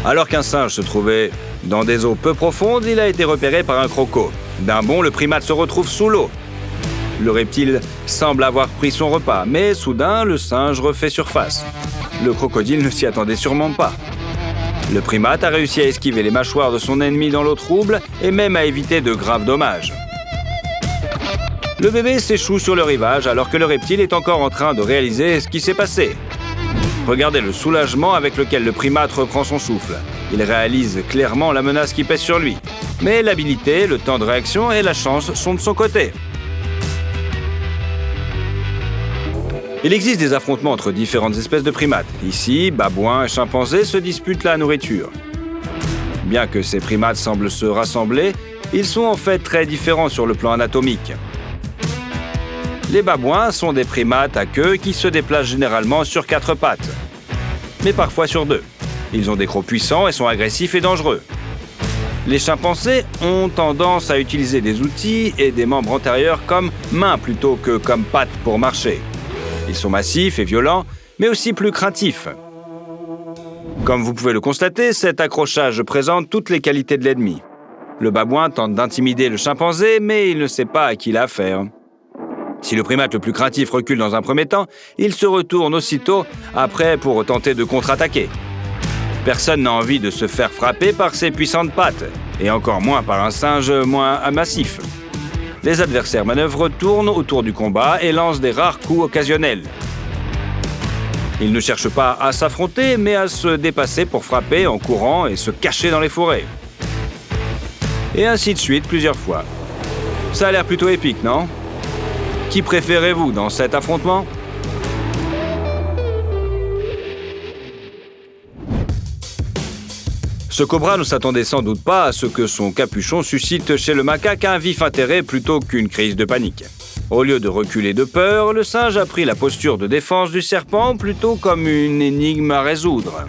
Alors qu'un singe se trouvait dans des eaux peu profondes, il a été repéré par un croco. D'un bond, le primate se retrouve sous l'eau. Le reptile semble avoir pris son repas, mais soudain, le singe refait surface. Le crocodile ne s'y attendait sûrement pas. Le primate a réussi à esquiver les mâchoires de son ennemi dans l'eau trouble et même à éviter de graves dommages. Le bébé s'échoue sur le rivage alors que le reptile est encore en train de réaliser ce qui s'est passé. Regardez le soulagement avec lequel le primate reprend son souffle. Il réalise clairement la menace qui pèse sur lui. Mais l'habilité, le temps de réaction et la chance sont de son côté. Il existe des affrontements entre différentes espèces de primates. Ici, babouins et chimpanzés se disputent la nourriture. Bien que ces primates semblent se rassembler, ils sont en fait très différents sur le plan anatomique. Les babouins sont des primates à queue qui se déplacent généralement sur 4 pattes, mais parfois sur 2. Ils ont des crocs puissants et sont agressifs et dangereux. Les chimpanzés ont tendance à utiliser des outils et des membres antérieurs comme mains plutôt que comme pattes pour marcher. Ils sont massifs et violents, mais aussi plus craintifs. Comme vous pouvez le constater, cet accrochage présente toutes les qualités de l'ennemi. Le babouin tente d'intimider le chimpanzé, mais il ne sait pas à qui il a affaire. Si le primate le plus craintif recule dans un premier temps, il se retourne aussitôt après pour tenter de contre-attaquer. Personne n'a envie de se faire frapper par ses puissantes pattes, et encore moins par un singe moins massif. Les adversaires manœuvrent tournent autour du combat et lancent des rares coups occasionnels. Ils ne cherchent pas à s'affronter, mais à se dépasser pour frapper en courant et se cacher dans les forêts. Et ainsi de suite plusieurs fois. Ça a l'air plutôt épique, non ? Qui préférez-vous dans cet affrontement ? Ce cobra ne s'attendait sans doute pas à ce que son capuchon suscite chez le macaque un vif intérêt plutôt qu'une crise de panique. Au lieu de reculer de peur, le singe a pris la posture de défense du serpent plutôt comme une énigme à résoudre.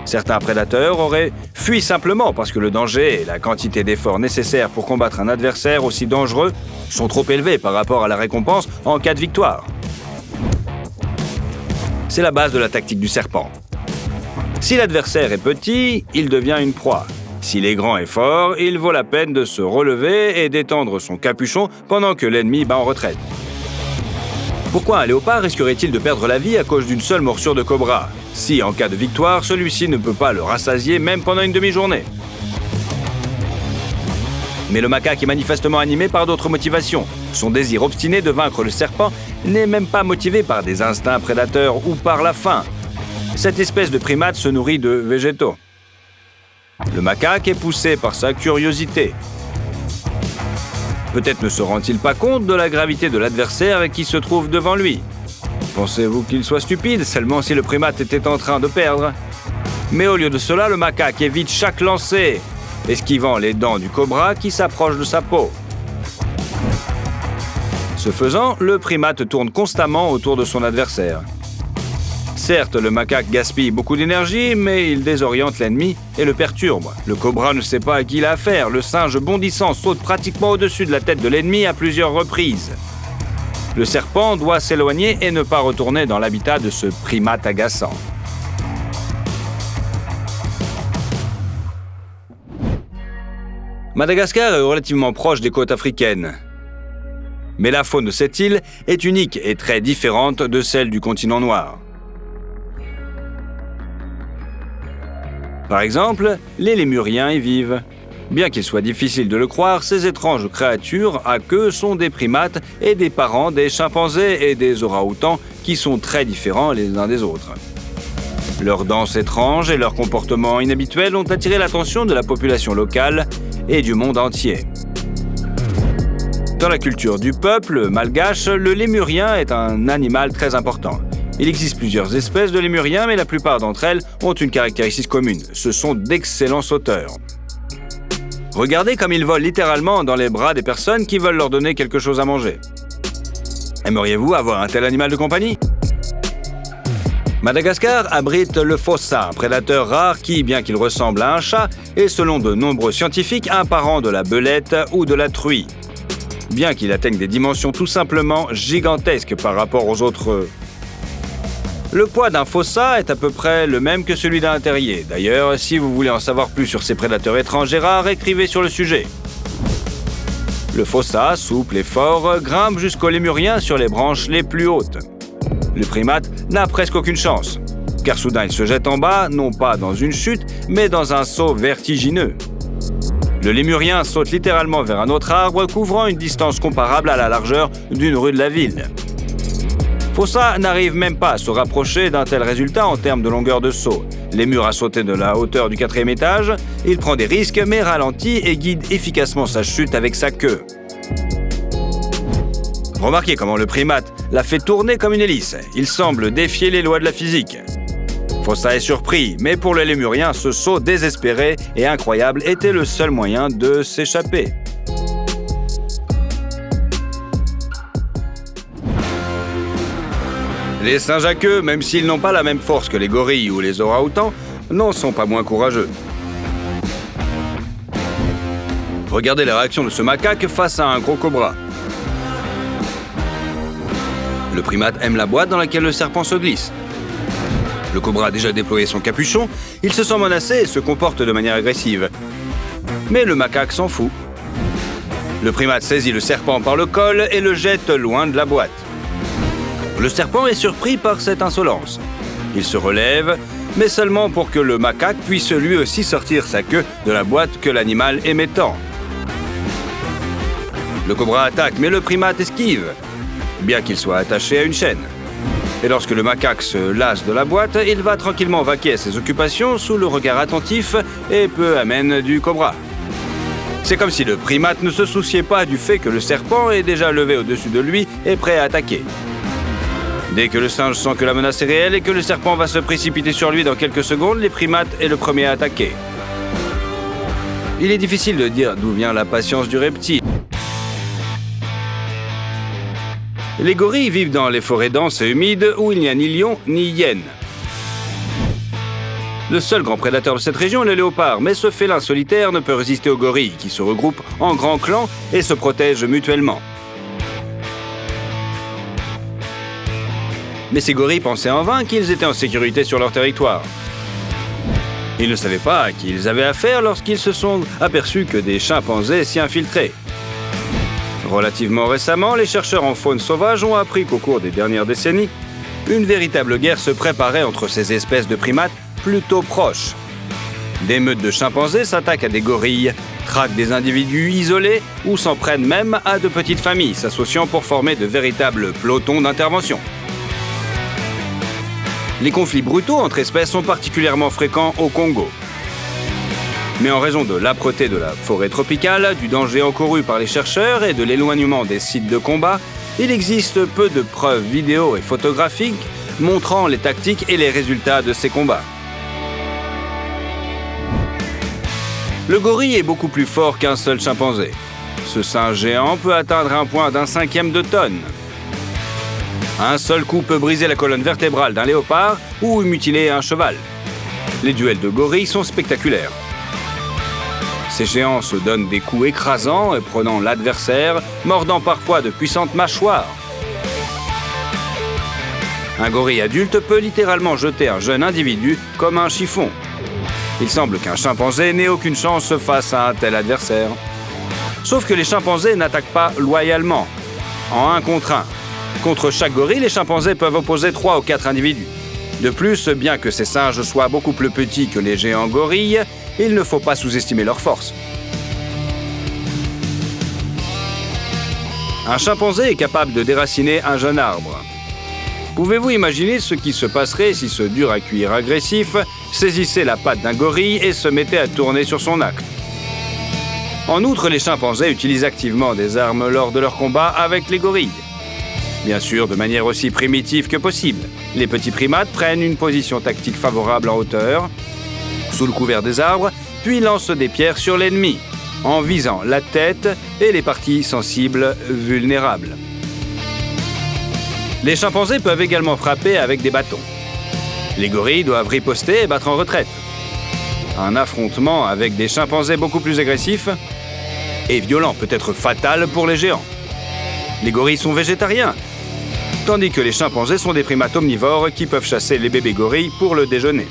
Certains prédateurs auraient fui simplement parce que le danger et la quantité d'efforts nécessaires pour combattre un adversaire aussi dangereux sont trop élevés par rapport à la récompense en cas de victoire. C'est la base de la tactique du serpent. Si l'adversaire est petit, il devient une proie. S'il est grand et fort, il vaut la peine de se relever et d'étendre son capuchon pendant que l'ennemi bat en retraite. Pourquoi un léopard risquerait-il de perdre la vie à cause d'une seule morsure de cobra, si, en cas de victoire, celui-ci ne peut pas le rassasier même pendant une demi-journée ? Mais le macaque est manifestement animé par d'autres motivations. Son désir obstiné de vaincre le serpent n'est même pas motivé par des instincts prédateurs ou par la faim. Cette espèce de primate se nourrit de végétaux. Le macaque est poussé par sa curiosité. Peut-être ne se rend-il pas compte de la gravité de l'adversaire qui se trouve devant lui. Pensez-vous qu'il soit stupide seulement si le primate était en train de perdre ? Mais au lieu de cela, le macaque évite chaque lancer, esquivant les dents du cobra qui s'approche de sa peau. Ce faisant, le primate tourne constamment autour de son adversaire. Certes, le macaque gaspille beaucoup d'énergie, mais il désoriente l'ennemi et le perturbe. Le cobra ne sait pas à qui il a affaire. Le singe bondissant saute pratiquement au-dessus de la tête de l'ennemi à plusieurs reprises. Le serpent doit s'éloigner et ne pas retourner dans l'habitat de ce primate agaçant. Madagascar est relativement proche des côtes africaines. Mais la faune de cette île est unique et très différente de celle du continent noir. Par exemple, les lémuriens y vivent. Bien qu'il soit difficile de le croire, ces étranges créatures à queue sont des primates et des parents des chimpanzés et des orang-outans qui sont très différents les uns des autres. Leurs danses étranges et leurs comportements inhabituels ont attiré l'attention de la population locale et du monde entier. Dans la culture du peuple malgache, le lémurien est un animal très important. Il existe plusieurs espèces de lémuriens, mais la plupart d'entre elles ont une caractéristique commune. Ce sont d'excellents sauteurs. Regardez comme ils volent littéralement dans les bras des personnes qui veulent leur donner quelque chose à manger. Aimeriez-vous avoir un tel animal de compagnie ? Madagascar abrite le fossa, un prédateur rare qui, bien qu'il ressemble à un chat, est selon de nombreux scientifiques un parent de la belette ou de la truie. Bien qu'il atteigne des dimensions tout simplement gigantesques par rapport aux autres... Le poids d'un fossa est à peu près le même que celui d'un terrier. D'ailleurs, si vous voulez en savoir plus sur ces prédateurs étranges et rares, écrivez sur le sujet. Le fossa, souple et fort, grimpe jusqu'au lémurien sur les branches les plus hautes. Le primate n'a presque aucune chance, car soudain il se jette en bas, non pas dans une chute, mais dans un saut vertigineux. Le lémurien saute littéralement vers un autre arbre, couvrant une distance comparable à la largeur d'une rue de la ville. Fossa n'arrive même pas à se rapprocher d'un tel résultat en termes de longueur de saut. Lémur a sauté de la hauteur du 4e étage, il prend des risques mais ralentit et guide efficacement sa chute avec sa queue. Remarquez comment le primate la fait tourner comme une hélice. Il semble défier les lois de la physique. Fossa est surpris, mais pour le lémurien, ce saut désespéré et incroyable était le seul moyen de s'échapper. Les singes à queue, même s'ils n'ont pas la même force que les gorilles ou les orang-outans, n'en sont pas moins courageux. Regardez la réaction de ce macaque face à un gros cobra. Le primate aime la boîte dans laquelle le serpent se glisse. Le cobra a déjà déployé son capuchon, il se sent menacé et se comporte de manière agressive. Mais le macaque s'en fout. Le primate saisit le serpent par le col et le jette loin de la boîte. Le serpent est surpris par cette insolence. Il se relève, mais seulement pour que le macaque puisse lui aussi sortir sa queue de la boîte que l'animal aimait tant. Le cobra attaque, mais le primate esquive, bien qu'il soit attaché à une chaîne. Et lorsque le macaque se lasse de la boîte, il va tranquillement vaquer à ses occupations sous le regard attentif et peu amène du cobra. C'est comme si le primate ne se souciait pas du fait que le serpent est déjà levé au-dessus de lui et prêt à attaquer. Dès que le singe sent que la menace est réelle et que le serpent va se précipiter sur lui dans quelques secondes, les primates est le premier à attaquer. Il est difficile de dire d'où vient la patience du reptile. Les gorilles vivent dans les forêts denses et humides où il n'y a ni lion ni hyène. Le seul grand prédateur de cette région est le léopard, mais ce félin solitaire ne peut résister aux gorilles qui se regroupent en grands clans et se protègent mutuellement. Mais ces gorilles pensaient en vain qu'ils étaient en sécurité sur leur territoire. Ils ne savaient pas à qui ils avaient affaire lorsqu'ils se sont aperçus que des chimpanzés s'y infiltraient. Relativement récemment, les chercheurs en faune sauvage ont appris qu'au cours des dernières décennies, une véritable guerre se préparait entre ces espèces de primates plutôt proches. Des meutes de chimpanzés s'attaquent à des gorilles, traquent des individus isolés ou s'en prennent même à de petites familles, s'associant pour former de véritables pelotons d'intervention. Les conflits brutaux entre espèces sont particulièrement fréquents au Congo. Mais en raison de l'âpreté de la forêt tropicale, du danger encouru par les chercheurs et de l'éloignement des sites de combat, il existe peu de preuves vidéo et photographiques montrant les tactiques et les résultats de ces combats. Le gorille est beaucoup plus fort qu'un seul chimpanzé. Ce singe géant peut atteindre un poids d'1/5 de tonne. Un seul coup peut briser la colonne vertébrale d'un léopard ou mutiler un cheval. Les duels de gorilles sont spectaculaires. Ces géants se donnent des coups écrasants, prenant l'adversaire, mordant parfois de puissantes mâchoires. Un gorille adulte peut littéralement jeter un jeune individu comme un chiffon. Il semble qu'un chimpanzé n'ait aucune chance face à un tel adversaire. Sauf que les chimpanzés n'attaquent pas loyalement, en 1 contre 1. Contre chaque gorille, les chimpanzés peuvent opposer 3 ou 4 individus. De plus, bien que ces singes soient beaucoup plus petits que les géants gorilles, il ne faut pas sous-estimer leur force. Un chimpanzé est capable de déraciner un jeune arbre. Pouvez-vous imaginer ce qui se passerait si ce dur à cuire agressif saisissait la patte d'un gorille et se mettait à tourner sur son acte? En outre, les chimpanzés utilisent activement des armes lors de leurs combats avec les gorilles. Bien sûr, de manière aussi primitive que possible. Les petits primates prennent une position tactique favorable en hauteur, sous le couvert des arbres, puis lancent des pierres sur l'ennemi, en visant la tête et les parties sensibles vulnérables. Les chimpanzés peuvent également frapper avec des bâtons. Les gorilles doivent riposter et battre en retraite. Un affrontement avec des chimpanzés beaucoup plus agressifs et violent peut être fatal pour les géants. Les gorilles sont végétariens. tandis que les chimpanzés sont des primates omnivores qui peuvent chasser les bébés gorilles pour le déjeuner.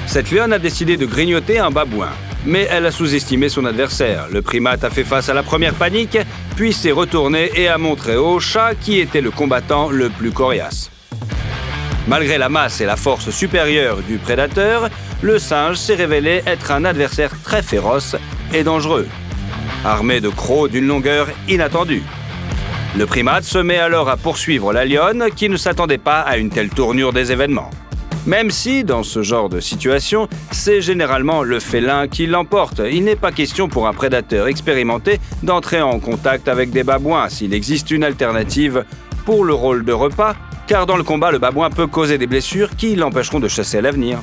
Cette lionne a décidé de grignoter un babouin, mais elle a sous-estimé son adversaire. Le primate a fait face à la première panique, puis s'est retourné et a montré au chat qui était le combattant le plus coriace. Malgré la masse et la force supérieure du prédateur, le singe s'est révélé être un adversaire très féroce et dangereux, armé de crocs d'une longueur inattendue. Le primate se met alors à poursuivre la lionne qui ne s'attendait pas à une telle tournure des événements. Même si, dans ce genre de situation, c'est généralement le félin qui l'emporte. Il n'est pas question pour un prédateur expérimenté d'entrer en contact avec des babouins s'il existe une alternative pour le rôle de repas, car dans le combat, le babouin peut causer des blessures qui l'empêcheront de chasser à l'avenir.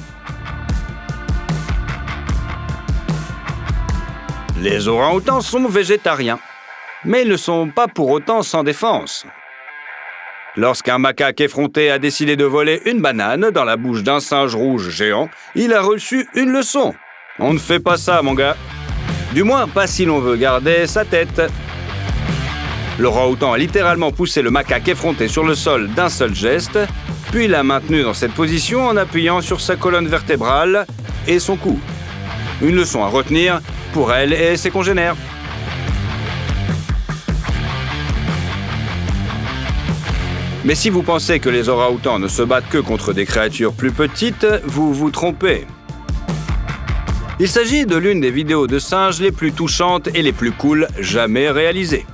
Les orang-outans sont végétariens, mais ils ne sont pas pour autant sans défense. Lorsqu'un macaque effronté a décidé de voler une banane dans la bouche d'un singe rouge géant, il a reçu une leçon. On ne fait pas ça, mon gars. Du moins, pas si l'on veut garder sa tête. L'orang-outan a littéralement poussé le macaque effronté sur le sol d'un seul geste, puis l'a maintenu dans cette position en appuyant sur sa colonne vertébrale et son cou. Une leçon à retenir pour elle et ses congénères. Mais si vous pensez que les orang-outans ne se battent que contre des créatures plus petites, vous vous trompez. Il s'agit de l'une des vidéos de singes les plus touchantes et les plus cool jamais réalisées.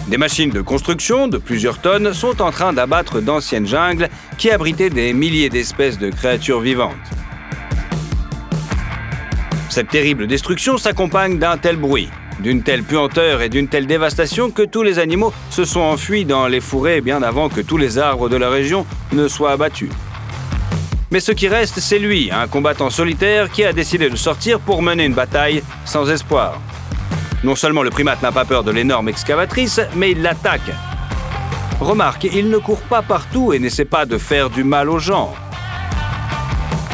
Des machines de construction de plusieurs tonnes sont en train d'abattre d'anciennes jungles qui abritaient des milliers d'espèces de créatures vivantes. Cette terrible destruction s'accompagne d'un tel bruit, d'une telle puanteur et d'une telle dévastation que tous les animaux se sont enfuis dans les fourrés bien avant que tous les arbres de la région ne soient abattus. Mais ce qui reste, c'est lui, un combattant solitaire qui a décidé de sortir pour mener une bataille sans espoir. Non seulement le primate n'a pas peur de l'énorme excavatrice, mais il l'attaque. Remarque, il ne court pas partout et n'essaie pas de faire du mal aux gens.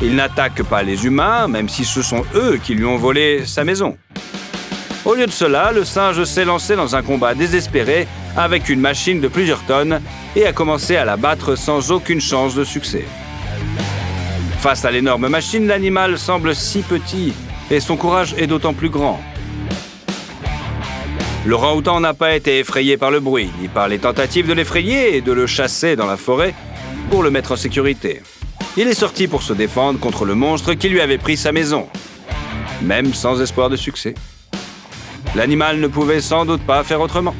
Il n'attaque pas les humains, même si ce sont eux qui lui ont volé sa maison. Au lieu de cela, le singe s'est lancé dans un combat désespéré avec une machine de plusieurs tonnes et a commencé à la battre sans aucune chance de succès. Face à l'énorme machine, l'animal semble si petit et son courage est d'autant plus grand. L'orang-outan n'a pas été effrayé par le bruit, ni par les tentatives de l'effrayer et de le chasser dans la forêt pour le mettre en sécurité. Il est sorti pour se défendre contre le monstre qui lui avait pris sa maison, même sans espoir de succès. L'animal ne pouvait sans doute pas faire autrement.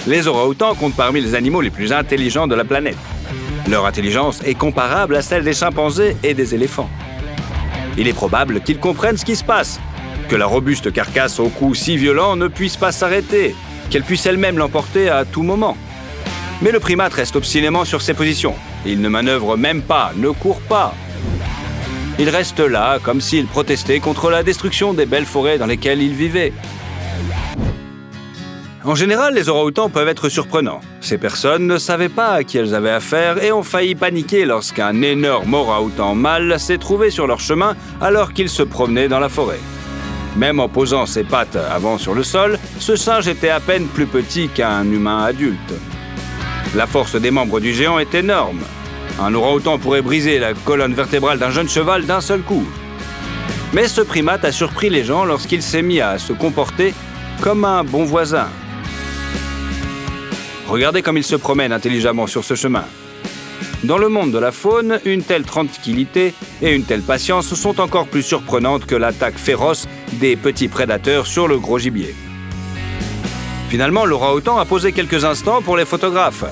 Les orang-outans comptent parmi les animaux les plus intelligents de la planète. Leur intelligence est comparable à celle des chimpanzés et des éléphants. Il est probable qu'ils comprennent ce qui se passe, que la robuste carcasse au cou si violent ne puisse pas s'arrêter, qu'elle puisse elle-même l'emporter à tout moment. Mais le primate reste obstinément sur ses positions. Il ne manœuvre même pas, ne court pas. Il reste là, comme s'il protestait contre la destruction des belles forêts dans lesquelles il vivait. En général, les orang-outans peuvent être surprenants. Ces personnes ne savaient pas à qui elles avaient affaire et ont failli paniquer lorsqu'un énorme orang-outan mâle s'est trouvé sur leur chemin alors qu'ils se promenaient dans la forêt. Même en posant ses pattes avant sur le sol, ce singe était à peine plus petit qu'un humain adulte. La force des membres du géant est énorme. Un orang-outan pourrait briser la colonne vertébrale d'un jeune cheval d'un seul coup. Mais ce primate a surpris les gens lorsqu'il s'est mis à se comporter comme un bon voisin. Regardez comme il se promène intelligemment sur ce chemin. Dans le monde de la faune, une telle tranquillité et une telle patience sont encore plus surprenantes que l'attaque féroce des petits prédateurs sur le gros gibier. Finalement, l'orang-outan a posé quelques instants pour les photographes.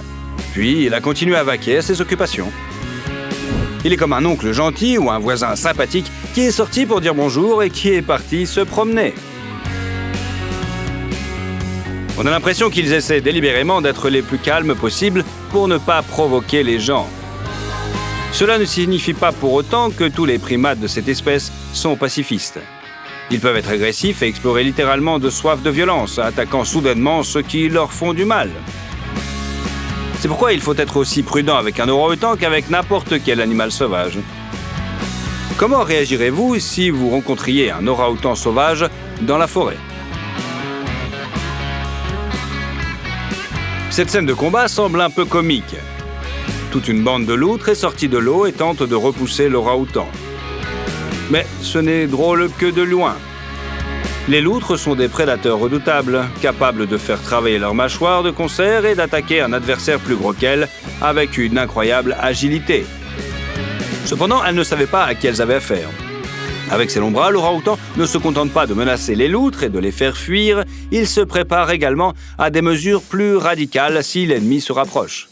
Puis, il a continué à vaquer à ses occupations. Il est comme un oncle gentil ou un voisin sympathique qui est sorti pour dire bonjour et qui est parti se promener. On a l'impression qu'ils essaient délibérément d'être les plus calmes possibles pour ne pas provoquer les gens. Cela ne signifie pas pour autant que tous les primates de cette espèce sont pacifistes. Ils peuvent être agressifs et explorer littéralement de soif de violence, attaquant soudainement ceux qui leur font du mal. C'est pourquoi il faut être aussi prudent avec un orang-outan qu'avec n'importe quel animal sauvage. Comment réagirez-vous si vous rencontriez un orang-outan sauvage dans la forêt? Cette scène de combat semble un peu comique. Toute une bande de loutres est sortie de l'eau et tente de repousser l'orang-outan. Mais ce n'est drôle que de loin. Les loutres sont des prédateurs redoutables, capables de faire travailler leurs mâchoires de concert et d'attaquer un adversaire plus gros qu'elles avec une incroyable agilité. Cependant, elles ne savaient pas à qui elles avaient affaire. Avec ses longs bras, l'orang-outan ne se contente pas de menacer les loutres et de les faire fuir, il se prépare également à des mesures plus radicales si l'ennemi se rapproche.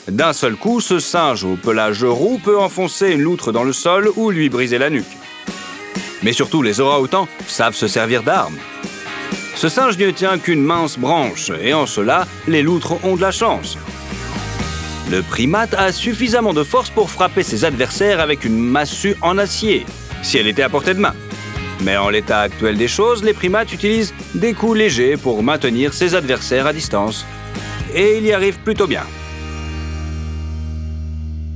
D'un seul coup, ce singe au pelage roux peut enfoncer une loutre dans le sol ou lui briser la nuque. Mais surtout, les orang-outans savent se servir d'armes. Ce singe ne tient qu'une mince branche, et en cela, les loutres ont de la chance. Le primate a suffisamment de force pour frapper ses adversaires avec une massue en acier, si elle était à portée de main. Mais en l'état actuel des choses, les primates utilisent des coups légers pour maintenir ses adversaires à distance. Et il y arrive plutôt bien.